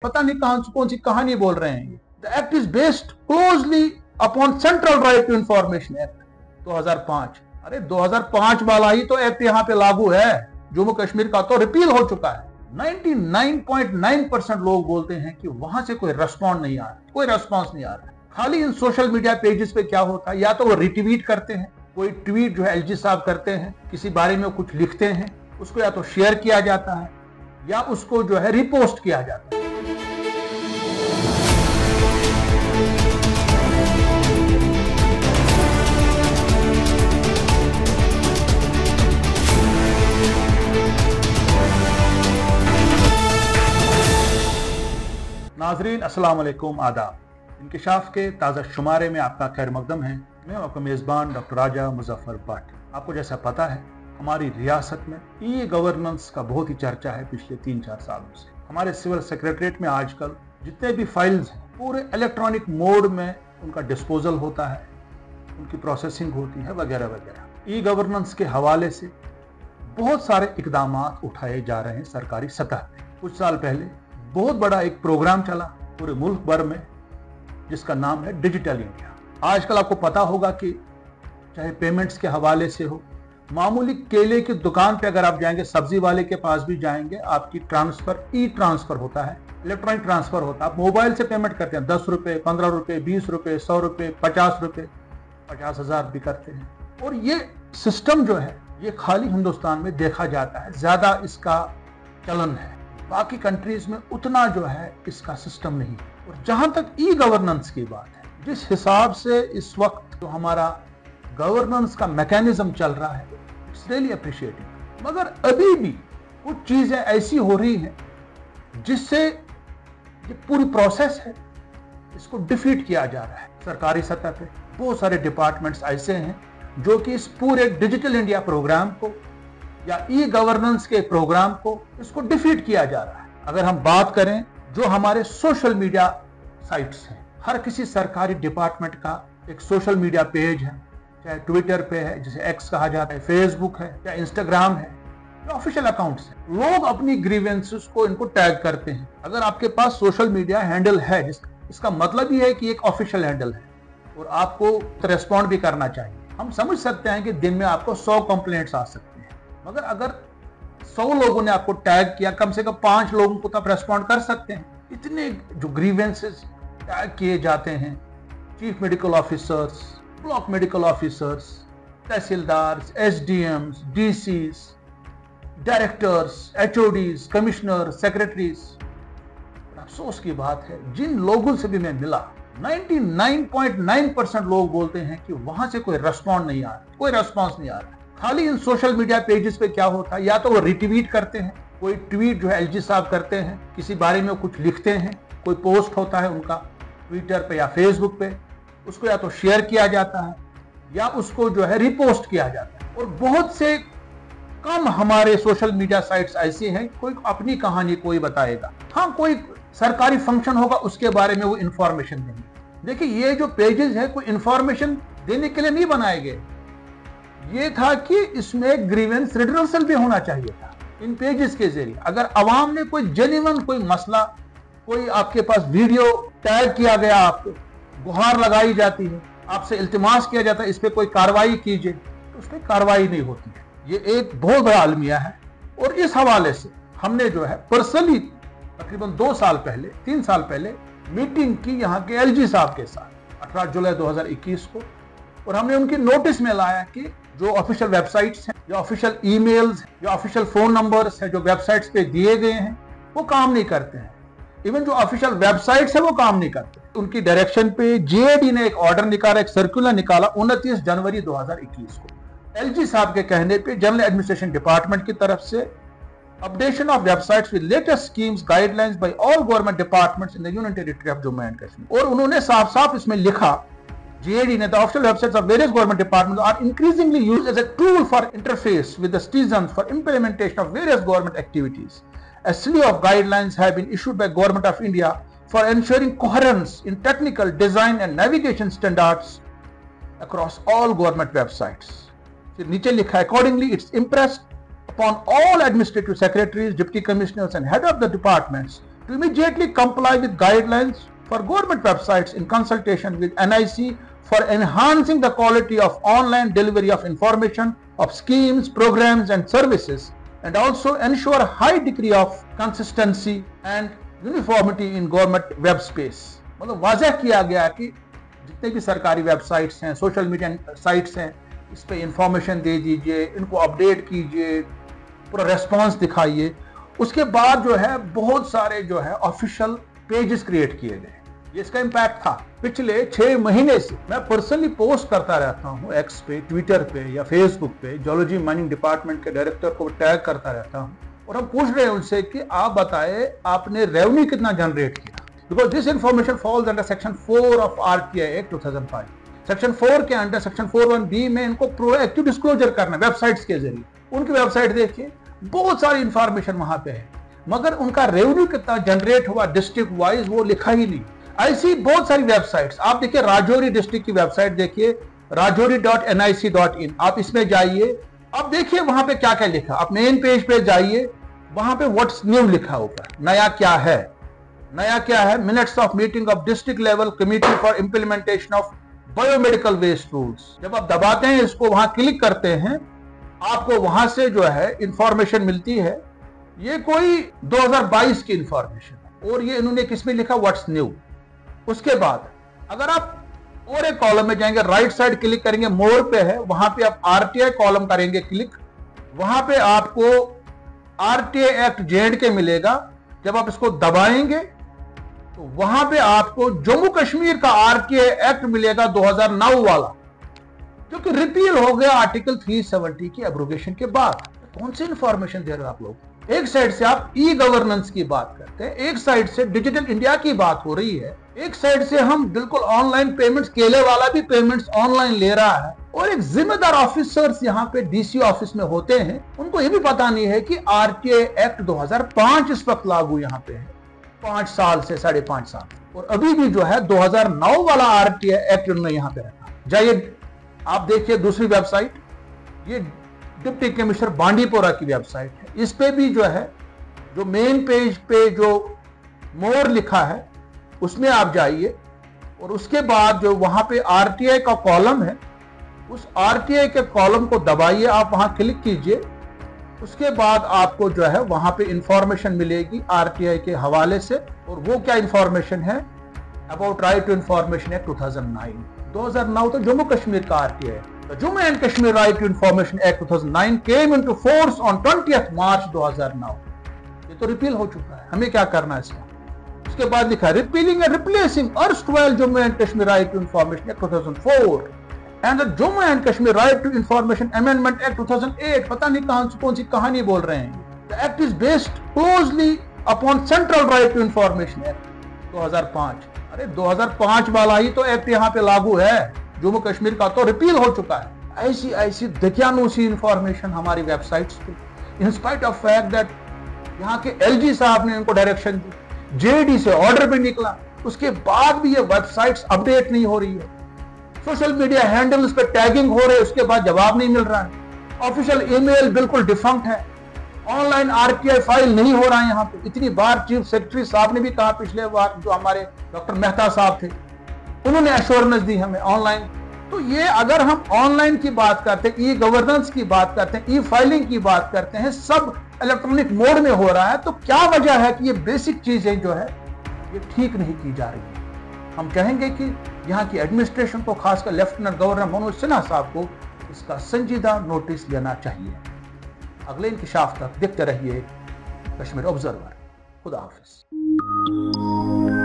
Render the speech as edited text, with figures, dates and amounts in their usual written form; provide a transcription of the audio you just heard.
पता नहीं कौन सी कहानी बोल रहे हैं। The act is based closely upon central right to information act 2005। अरे 2005 वाला ही तो एक्ट यहाँ पे लागू है। जम्मू कश्मीर का तो रिपील हो चुका है। 99.9% लोग बोलते हैं कि वहां से कोई रेस्पॉन्ड नहीं आ रहा, कोई रेस्पॉन्स नहीं आ रहा। खाली इन सोशल मीडिया पेजेस पे क्या होता है, या तो वो रिट्वीट करते हैं, कोई ट्वीट जो है एलजी साहब करते हैं, किसी बारे में कुछ लिखते हैं, उसको या तो शेयर किया जाता है या उसको जो है रिपोस्ट किया जाता है। नाजरीन अस्सलाम वालेकुम, आदाब। इंकिशाफ के ताज़ा शुमारे में आपका खैर मकदम है। मैं आपका मेज़बान डॉक्टर राजा मुजफ्फर भट्ट। आपको जैसा पता है, हमारी रियासत में ई गवर्नेंस का बहुत ही चर्चा है पिछले 3-4 सालों से। हमारे सिविल सेक्रेटरीट में आजकल जितने भी फाइल्स हैं पूरे इलेक्ट्रॉनिक मोड में उनका डिस्पोजल होता है, उनकी प्रोसेसिंग होती है वगैरह वगैरह। ई गवर्नेंस के हवाले से बहुत सारे इकदाम उठाए जा रहे हैं सरकारी सतह पर। कुछ साल पहले बहुत बड़ा एक प्रोग्राम चला पूरे मुल्क भर में जिसका नाम है डिजिटल इंडिया। आजकल आपको पता होगा कि चाहे पेमेंट्स के हवाले से हो, मामूली केले की दुकान पे अगर आप जाएंगे, सब्जी वाले के पास भी जाएंगे, आपकी ट्रांसफर ई ट्रांसफर होता है, इलेक्ट्रॉनिक ट्रांसफर होता है। आप मोबाइल से पेमेंट करते हैं, 10 रुपए, 15 रुपए, 20 रुपए, 100 रुपए, 50 रुपए, 50,000 भी करते हैं। और ये सिस्टम जो है ये खाली हिंदुस्तान में देखा जाता है, ज्यादा इसका चलन है। बाकी कंट्रीज में उतना जो है इसका सिस्टम नहीं। और जहां तक ई गवर्नेंस की बात है, जिस हिसाब से इस वक्त जो हमारा गवर्नेंस का मैकेनिज्म चल रहा है, इट्स रियली अप्रिशिएटिंग। मगर अभी भी कुछ चीजें ऐसी हो रही हैं जिससे ये पूरी प्रोसेस है इसको डिफीट किया जा रहा है। सरकारी सतह पे बहुत सारे डिपार्टमेंट्स ऐसे हैं जो कि इस पूरे डिजिटल इंडिया प्रोग्राम को या ई गवर्नेंस के प्रोग्राम को इसको डिफीट किया जा रहा है। अगर हम बात करें जो हमारे सोशल मीडिया साइट्स हैं, हर किसी सरकारी डिपार्टमेंट का एक सोशल मीडिया पेज है, चाहे ट्विटर पे है जिसे एक्स कहा जाता है, फेसबुक है या इंस्टाग्राम है, या ऑफिशियल अकाउंट्स हैं। लोग अपनी ग्रीवेंसेस को इनको टैग करते हैं। अगर आपके पास सोशल मीडिया हैंडल है, इसका मतलब ही है कि एक ऑफिशियल हैंडल है और आपको रेस्पॉन्ड भी करना चाहिए। हम समझ सकते हैं कि दिन में आपको 100 कंप्लेंट्स आ सकते हैं, मगर अगर 100 लोगों ने आपको टैग किया, कम से कम 5 लोगों को तब रेस्पॉन्ड कर सकते हैं। इतने जो ग्रीवेंसेस टैग किए जाते हैं, chief medical officers, block medical officers, tahsildars, SDMs, DCs, directors, HODs, commissioner, secretaries. अफसोस की बात है, जिन लोगों से भी मैं मिला, 99.9% लोग बोलते हैं कि वहां से कोई रेस्पॉन्ड नहीं आ रहा, कोई रेस्पॉन्स नहीं आ रहा। खाली इन सोशल मीडिया पेजेस पे क्या होता है, या तो वो रिट्वीट करते हैं, कोई ट्वीट जो है एलजी साहब करते हैं, किसी बारे में कुछ लिखते हैं, कोई पोस्ट होता है उनका ट्विटर पे या फेसबुक पे, उसको या तो शेयर किया जाता है या उसको जो है रिपोस्ट किया जाता है। और बहुत से कम हमारे सोशल मीडिया साइट्स ऐसी हैं, कोई अपनी कहानी कोई बताएगा, हाँ कोई सरकारी फंक्शन होगा उसके बारे में वो इंफॉर्मेशन देंगे। देखिए, ये जो पेजेस है कोई इंफॉर्मेशन देने के लिए नहीं बनाए गए। ये था कि इसमें ग्रीवेंस रिड्रेसल भी होना चाहिए था इन पेजेस के जरिए। अगर अवाम ने कोई जेन्युइन कोई मसला, कोई आपके पास वीडियो टैग किया गया, आपको गुहार लगाई जाती है, आपसे इल्तिमास किया जाता है इस पे कोई कार्रवाई कीजिए, तो उस पर कार्रवाई नहीं होती है। ये एक बहुत बड़ा अलमिया है। और इस हवाले से हमने जो है पर्सनली तकरीबन 2 साल पहले, 3 साल पहले मीटिंग की यहाँ के एलजी साहब के साथ 18 जुलाई 2021 को। और हमने उनकी नोटिस में लाया कि जो ऑफिशियल वेबसाइट्स हैं, जो ऑफिशियल ईमेल्स, जो ऑफिशियल फोन नंबर्स हैं जो वेबसाइट्स पे दिए गए हैं, वो काम नहीं करते हैं। इवन जो ऑफिशियल वेबसाइट्स है वो काम नहीं करते। उनकी डायरेक्शन पे जेएडी ने एक ऑर्डर निकाला, एक सर्कुलर निकाला 29 जनवरी 2021 को। एलजी साहब के कहने पे जनरल एडमिनिस्ट्रेशन डिपार्टमेंट की तरफ से updation of websites with latest schemes guidelines by all government departments in the union territory of Jammu and Kashmir. और उन्होंने साफ साफ इसमें लिखा, GAD ने, the official websites of various government departments are increasingly used as a tool for interface with the citizens for implementation of various government activities. A slew of guidelines have been issued by Government of India for ensuring coherence in technical design and navigation standards across all government websites. फिर नीचे लिखा, accordingly it's impressed upon all administrative secretaries, deputy commissioners and head of the departments to immediately comply with guidelines for government websites in consultation with NIC for enhancing the quality of online delivery of information of schemes, programs and services, and also ensure a high degree of consistency and uniformity in government web space। मतलब वाज़ह किया गया कि जितने भी सरकारी websites हैं, social media sites हैं, इस पे इंफॉर्मेशन दे दीजिए, इनको अपडेट कीजिए, पूरा रेस्पॉन्स दिखाइए। उसके बाद जो है बहुत सारे जो है ऑफिशियल पेजेस क्रिएट किए गए। ये इसका इम्पैक्ट था। पिछले 6 महीने से मैं पर्सनली पोस्ट करता रहता हूँ एक्स पे, ट्विटर पे या फेसबुक पे, जियोलॉजी माइनिंग डिपार्टमेंट के डायरेक्टर को टैग करता रहता हूँ और हम पूछ रहे हैं उनसे कि आप बताए आपने रेवेन्यू कितना जनरेट किया, because this information falls under section 4 of RTI act 2005। Section 4 के अंडर सेक्शन 41B में इनको प्रोएक्टिव डिस्क्लोजर करना वेबसाइट्स के जरिए। उनकी वेबसाइट देखिए, बहुत सारी इंफॉर्मेशन वहां पे है, मगर उनका रेवेन्यू कितना जनरेट हुआ डिस्ट्रिक्ट वाइज वो लिखा ही नहीं। ऐसी बहुत सारी वेबसाइट्स आप देखिए, राजौरी डिस्ट्रिक्ट की वेबसाइट देखिए, rajouri.nic.in, आप इसमें जाइए, अब देखिए वहां पे क्या क्या लिखा। आप मेन पेज पे जाइए, वहां पे व्हाट्स न्यू लिखा ऊपर, नया क्या है, नया क्या है। Minutes of meeting of district level committee for implementation of biomedical waste rules. जब आप दबाते हैं इसको, वहां क्लिक करते हैं, आपको वहां से जो है इंफॉर्मेशन मिलती है। ये कोई 2022 की इंफॉर्मेशन है और ये इन्होंने किसमें लिखा, व्हाट्स न्यू। उसके बाद अगर आप और एक कॉलम में जाएंगे, राइट साइड क्लिक करेंगे, मोर पे है, वहां पे आप RTI कॉलम करेंगे क्लिक, वहां पे आपको RTI एक्ट J&K मिलेगा। जब आप इसको दबाएंगे तो वहां पे आपको जम्मू कश्मीर का RTI एक्ट मिलेगा 2009 वाला, जो कि रिपील हो गया आर्टिकल 370 की एब्रोगेशन के बाद। कौन सी इंफॉर्मेशन दे रहे हो आप लोग? एक साइड से आप ई गवर्नेंस की बात करते हैं, एक साइड से डिजिटल इंडिया की बात हो रही है, एक साइड से हम बिल्कुल ऑनलाइन पेमेंट्स, केले वाला भी पेमेंट्स ऑनलाइन ले रहा है, और एक जिम्मेदार ऑफिसर्स यहाँ पे DC ऑफिस में होते हैं, उनको ये भी पता नहीं है कि RTI एक्ट 2005 इस वक्त लागू यहाँ पे है, 5 साल से 5.5 साल, और अभी भी जो है 2009 वाला RTI एक्ट उन्होंने यहाँ पे रखा। जाइए आप देखिए दूसरी वेबसाइट, ये डिप्टी कमिश्नर बांडीपोरा की वेबसाइट है। इस पे भी जो है, जो मेन पेज पे जो मोर लिखा है उसमें आप जाइए, और उसके बाद जो वहां पे RTI का कॉलम है, उस RTI के कॉलम को दबाइए, आप वहां क्लिक कीजिए। उसके बाद आपको जो है वहां पे इंफॉर्मेशन मिलेगी RTI के हवाले से, और वो क्या इंफॉर्मेशन है, about right to information act 2009 तो जम्मू कश्मीर का RTI है। The Jammu and Kashmir Right to Information Act 2009 came into force on 20th March 2009। ये तो रिपील हो चुका है, हमें क्या करना है इसका। उसके बाद लिखा repealing and replacing erstwhile Jammu and Kashmir Right to Information Act 2004 and the Jammu and Kashmir Right to Information Amendment Act 2008। पता नहीं कौन सी कहानी बोल रहे हैं। The act is based closely upon Central Right to Information Act 2005। अरे 2005 वाला ही तो एक्ट यहाँ पे लागू है, जम्मू कश्मीर का तो रिपील हो चुका है। ऐसी दकियानूसी इंफॉर्मेशन हमारी वेबसाइट्स पे, in spite of fact that यहाँ के LG साहब ने इनको डायरेक्शन दी, JD से ऑर्डर भी निकला, उसके बाद भी ये वेबसाइट्स अपडेट नहीं हो रही है। सोशल मीडिया हैंडल्स पे टैगिंग हो रहे है, उसके बाद जवाब नहीं मिल रहा है। ऑफिशियल ईमेल बिल्कुल डिफंक्ट है, ऑनलाइन RTI फाइल नहीं हो रहा है यहाँ पे। इतनी बार चीफ सेक्रेटरी साहब ने भी कहा, पिछले बार जो हमारे डॉक्टर मेहता साहब थे, उन्होंने एश्योरेंस दी हमें ऑनलाइन। तो ये अगर हम ऑनलाइन की बात करते हैं, ई गवर्नेंस की बात करते हैं, ई फाइलिंग की बात करते हैं, सब इलेक्ट्रॉनिक मोड में हो रहा है, तो क्या वजह है कि ये बेसिक चीजें जो है ये ठीक नहीं की जा रही है। हम कहेंगे कि यहाँ की एडमिनिस्ट्रेशन को, खासकर लेफ्टिनेंट गवर्नर मनोज सिन्हा साहब को इसका संजीदा नोटिस लेना चाहिए। अगले इंकशाफ तक देखते रहिए कश्मीर ऑब्जर्वर। खुदा हाफिज।